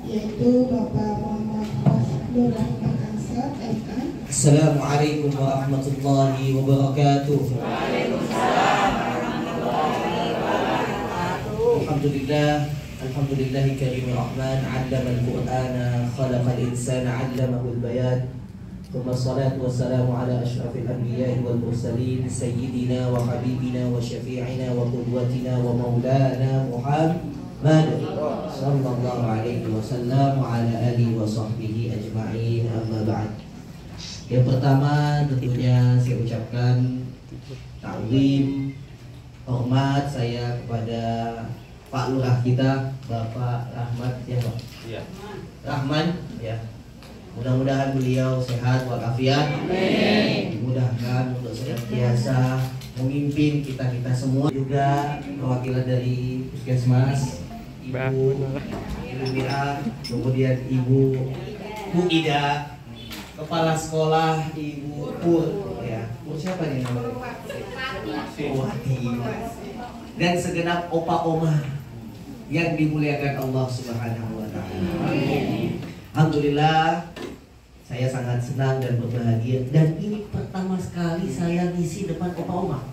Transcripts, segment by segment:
yaitu Bapak Muhammad Nur Rahman Ansar, MA. Assalamualaikum warahmatullahi wabarakatuh. Waalaikumsalam warahmatullahi wabarakatuh. Alhamdulillah, alhamdulillahi karimir rahman, 'allamal qur'ana, khalaqal insana, 'allamahul bayan. Thumma salatu wassalamu ala asyrafil anbiya'i wal mursalin, sayyidina wa habibina wa syafi'ina wa qudwatina wa maulana Muhammad sallallahu alaihi wasallam wa ala alihi wa sahbihi ajma'in, amma ba'd. Yang pertama tentunya saya ucapkan ta'zim, hormat saya kepada Pak Lurah kita, Bapak Rahmat ya Pak? Iya. Rahman ya. Mudah-mudahan beliau sehat walafiat. Amin. Dimudahkan untuk senantiasa memimpin kita-kita semua. Juga perwakilan dari Puskesmas, Ibu Mira, kemudian Ibu Bu Ida, Kepala Sekolah Ibu Pur ya. Pur siapa nih namanya? Wati. Dan segenap opa-oma yang dimuliakan Allah Subhanahu wa taala. Alhamdulillah, saya sangat senang dan berbahagia. Dan ini pertama sekali saya ngisi depan opa-oma.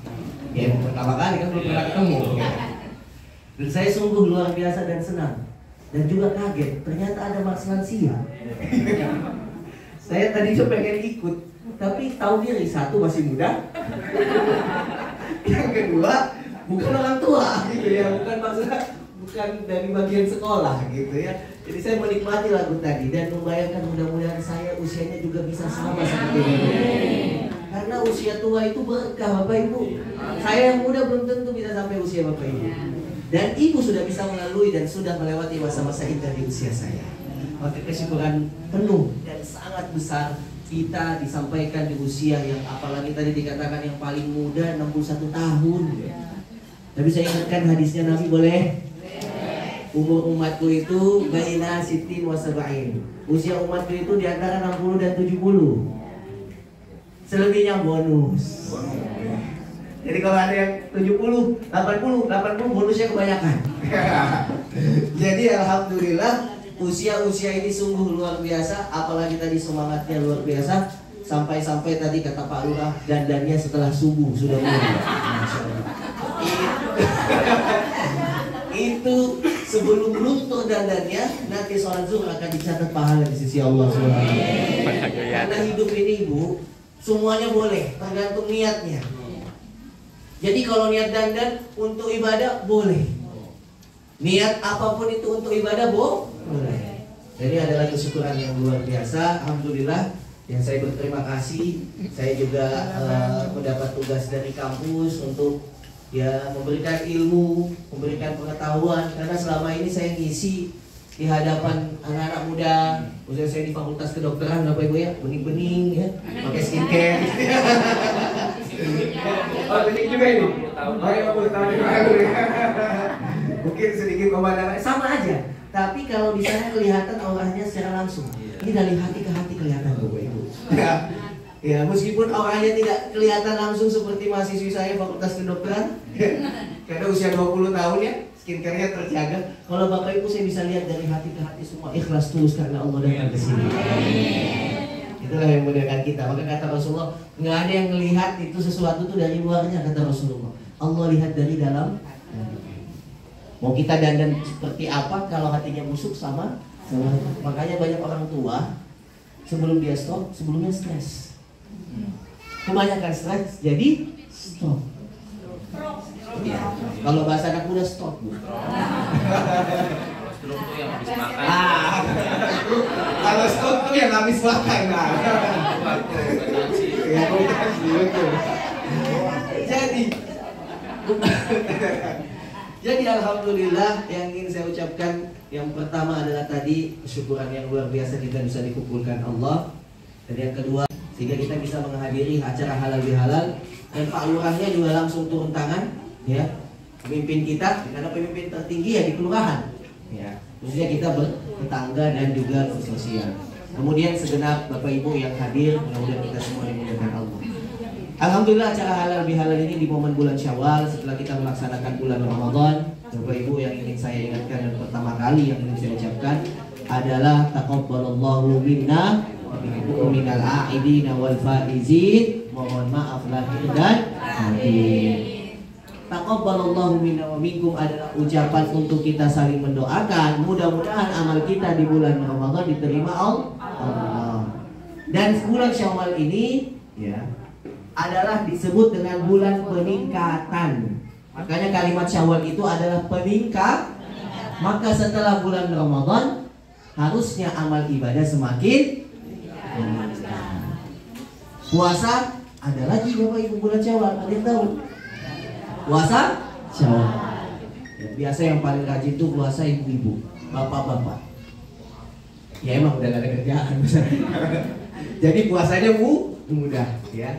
Ya, pertama kali kan belum pernah ketemu. Ya. Dan saya sungguh luar biasa dan senang. Dan juga kaget, ternyata ada Mas Lansia. Saya tadi juga pengen ikut, tapi tahu diri, satu masih muda, yang kedua bukan orang tua gitu ya, bukan dari bagian sekolah gitu ya. Jadi saya menikmati lagu tadi dan membayangkan mudah-mudahan saya usianya juga bisa sama seperti ini. Karena usia tua itu berkah Bapak Ibu. Saya yang muda belum tentu bisa sampai usia Bapak Ibu. Dan Ibu sudah bisa melalui dan sudah melewati masa-masa indah di usia saya. Maka kesyukuran penuh dan sangat besar kita disampaikan di usia yang apalagi tadi dikatakan yang paling muda 61 tahun. Tapi saya ingatkan hadisnya Nabi, boleh? Umur umatku itu baina sitin wa sab'in. Usia umatku itu di antara 60 dan 70. Selebihnya bonus. Jadi kalau ada yang 70, 80 bonusnya kebanyakan. Jadi alhamdulillah usia-usia ini sungguh luar biasa, apalagi tadi semangatnya luar biasa. Sampai-sampai tadi kata Pak Lurah, dandannya setelah subuh sudah mulai. Itu sebelum luntur dandannya, nanti sholat zuhur akan dicatat pahala di sisi Allah SWT. Karena hidup ini Ibu, semuanya boleh, tergantung niatnya. Jadi kalau niat dandan untuk ibadah boleh. Niat apapun itu untuk ibadah boleh. Jadi adalah kesyukuran yang luar biasa. Alhamdulillah. Yang saya berterima kasih. Saya juga mendapat tugas dari kampus untuk ya memberikan ilmu, memberikan pengetahuan. Karena selama ini saya ngisi di hadapan anak-anak muda. Khususnya saya di Fakultas Kedokteran, Bapak Ibu ya, bening-bening ya, pakai skincare. Oh, bening juga ini. Pakai 50 tahun mungkin sedikit pemandangan sama aja. Tapi kalau di sana kelihatan auranya secara langsung. Ini dari hati ke hati kelihatan Bapak Ibu. Ya, meskipun auranya tidak kelihatan langsung seperti mahasiswi saya Fakultas Kedokteran. Karena usia 20 tahun ya, skincare-nya terjaga. Kalau Bapak Ibu saya bisa lihat dari hati ke hati semua ikhlas tulus karena Allah datang ke sini. Itulah yang memudahkan kita. Maka kata Rasulullah, nggak ada yang melihat itu sesuatu itu dari luarnya, kata Rasulullah. Allah lihat dari dalam. Mau kita dandan seperti apa kalau hatinya busuk sama. Makanya banyak orang tua sebelum dia stop, sebelumnya stres. Kebanyakan stres, jadi stop. Ya. Kalau bahasa anak muda stop Bu. Stroke tuh yang habis makan. Kalau stop tuh yang habis makan. Jadi alhamdulillah yang ingin saya ucapkan yang pertama adalah tadi kesyukuran yang luar biasa kita bisa dikumpulkan Allah. Dan yang kedua sehingga kita bisa menghadiri acara halal bihalal dan Pak Lurahnya juga langsung turun tangan ya pemimpin kita karena pemimpin tertinggi ya di kelurahan ya khususnya kita bertetangga dan juga bersosial. Kemudian segenap Bapak Ibu yang hadir, mudah-mudahan kita semua dimudahkan Allah. Alhamdulillah acara halal bihalal ini di momen bulan Syawal setelah kita melaksanakan bulan Ramadan. Bapak Ibu yang ingin saya ingatkan dan pertama kali yang ingin saya ucapkan, adalah taqabbalallahu minna wa minkum minal a'idina wal faizin. Mohon maaf lahir dan batin. Taqabbalallahu minna wa minkum adalah ucapan untuk kita saling mendoakan. Mudah-mudahan amal kita di bulan Ramadan diterima Allah. Dan bulan Syawal ini ya adalah disebut dengan bulan peningkatan. Makanya kalimat Syawal itu adalah peningkat. Maka setelah bulan Ramadan harusnya amal ibadah semakin meningkat. Puasa ada lagi Bapak Ibu bulan Syawal, ada yang tahu? Puasa Syawal. Ya, biasa yang paling rajin itu puasa ibu-ibu, bapak-bapak. Ya emang udah gak ada kerjaan. Jadi puasanya mudah ya.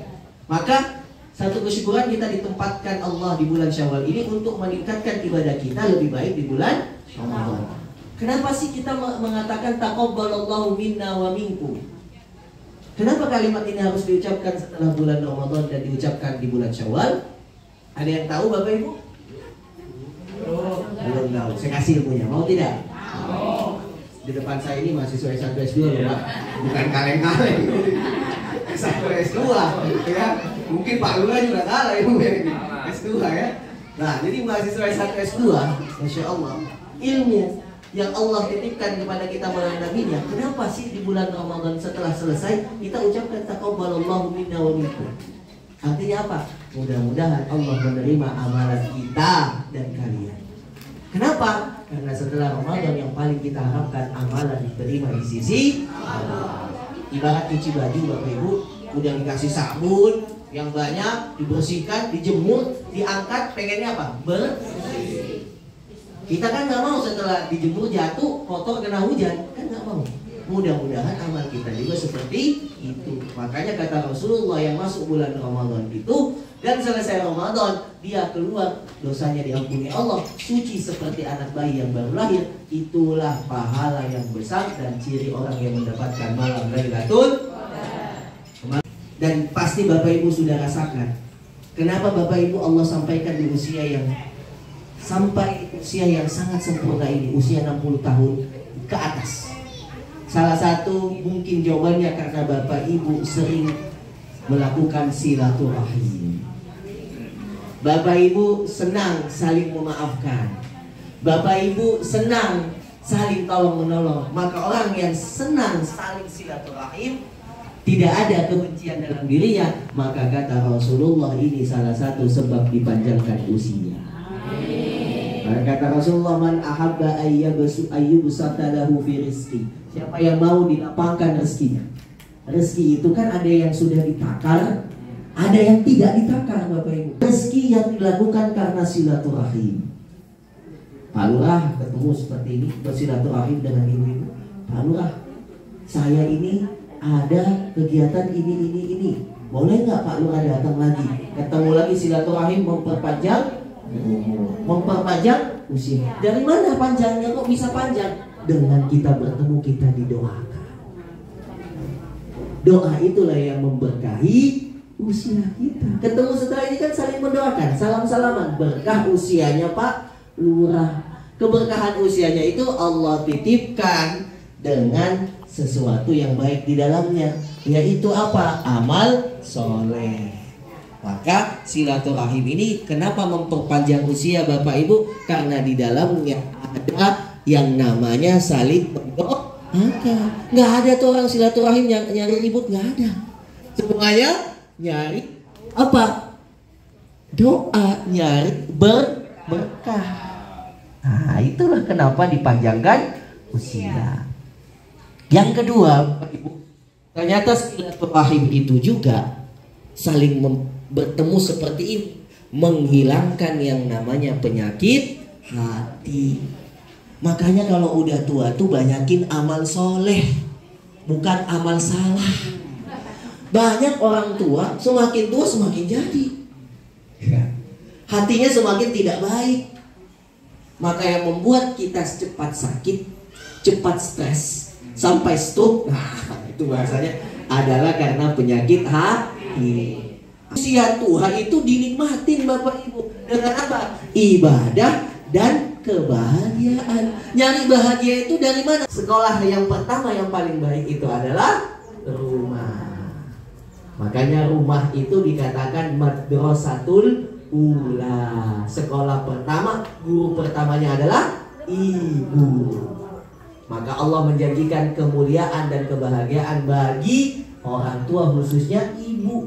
Maka satu kesyukuran kita ditempatkan Allah di bulan Syawal ini untuk meningkatkan ibadah kita lebih baik di bulan Ramadan. Kenapa sih kita mengatakan taqabbalallahu minna wa minkum? Kenapa kalimat ini harus diucapkan setelah bulan Ramadan dan diucapkan di bulan Syawal? Ada yang tahu Bapak Ibu? Belum tahu. Saya kasih ilmunya. Mau tidak? Di depan saya ini mahasiswa S1 S2 loh Pak. Bukan kaleng-kaleng. S1 S2 ya. Mungkin Pak Lura juga kalah ilmu ini. S2 ya. Nah, jadi mahasiswa S1 S2, Masya Allah, ilmu yang Allah titipkan kepada kita melalui nabinya. Kenapa sih di bulan Ramadan setelah selesai kita ucapkan taqabbalallahu minna wa minkum? Artinya apa? Mudah-mudahan Allah menerima amalan kita dan kalian. Kenapa? Karena setelah Ramadan yang paling kita harapkan amalan diterima di sisi Allah. Ibarat cuci baju Bapak Ibu, udah dikasih sabun yang banyak, dibersihkan, dijemur, diangkat, pengennya apa? Bersih. Kita kan nggak mau setelah dijemur jatuh kotor kena hujan, kan nggak mau. Mudah-mudahan amal kita juga seperti itu. Makanya kata Rasulullah yang masuk bulan Ramadan itu dan selesai Ramadan dia keluar dosanya diampuni Allah, suci seperti anak bayi yang baru lahir. Itulah pahala yang besar dan ciri orang yang mendapatkan malam Lailatul. Dan pasti Bapak Ibu sudah rasakan kenapa Bapak Ibu Allah sampaikan di usia yang sampai usia yang sangat sempurna ini, usia 60 tahun ke atas. Salah satu mungkin jawabannya karena Bapak Ibu sering melakukan silaturahim. Bapak Ibu senang saling memaafkan. Bapak Ibu senang saling tolong menolong. Maka orang yang senang saling silaturahim, tidak ada kebencian dalam dirinya, maka kata Rasulullah ini salah satu sebab dipanjangkan usia. Kata Rasulullah, man ahabba ayyubsata lahu fi rizqi. Siapa yang mau dilapangkan rezekinya. Rezeki itu kan ada yang sudah ditakar, ada yang tidak ditakar Bapak Ibu. Rezeki yang dilakukan karena silaturahim. Pak Lurah ketemu seperti ini, bersilaturahim dengan ibu-ibu. Pak Lurah, saya ini ada kegiatan ini. Boleh nggak Pak Lurah datang lagi? Ketemu lagi silaturahim, memperpanjang usia. Dari mana panjangnya, kok bisa panjang? Dengan kita bertemu, kita didoakan. Doa itulah yang memberkahi usia kita. Ketemu setelah ini kan saling mendoakan, salam-salaman. Berkah usianya Pak Lurah. Keberkahan usianya itu Allah titipkan dengan sesuatu yang baik di dalamnya, yaitu apa? Amal soleh. Maka silaturahim ini kenapa memperpanjang usia Bapak Ibu? Karena di dalamnya ada yang namanya saling mendoakan. Nggak ada tuh orang silaturahim yang nyari ribut, nggak ada. Semuanya nyari apa? Doa, nyari berkah. Nah, itulah kenapa dipanjangkan usia. Yang kedua, Bapak Ibu, ternyata silaturahim itu juga saling bertemu seperti ini, menghilangkan yang namanya penyakit hati. Makanya kalau udah tua tuh banyakin amal soleh, bukan amal salah. Banyak orang tua semakin tua semakin jadi, hatinya semakin tidak baik. Maka yang membuat kita cepat sakit, cepat stres, sampai stroke, nah itu bahasanya adalah karena penyakit hati. Usia tua itu dinikmatin Bapak Ibu dengan apa? Ibadah dan kebahagiaan. Nyari bahagia itu dari mana? Sekolah yang pertama yang paling baik itu adalah rumah. Makanya rumah itu dikatakan madrasatul ula. Sekolah pertama, guru pertamanya adalah ibu. Maka Allah menjanjikan kemuliaan dan kebahagiaan bagi orang tua, khususnya ibu.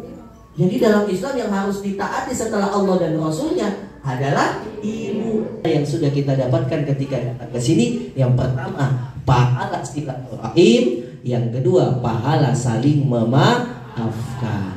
Jadi dalam Islam yang harus ditaati setelah Allah dan Rasulnya adalah ibu. Yang sudah kita dapatkan ketika datang ke sini, yang pertama pahala silaturahim, yang kedua pahala saling memaafkan.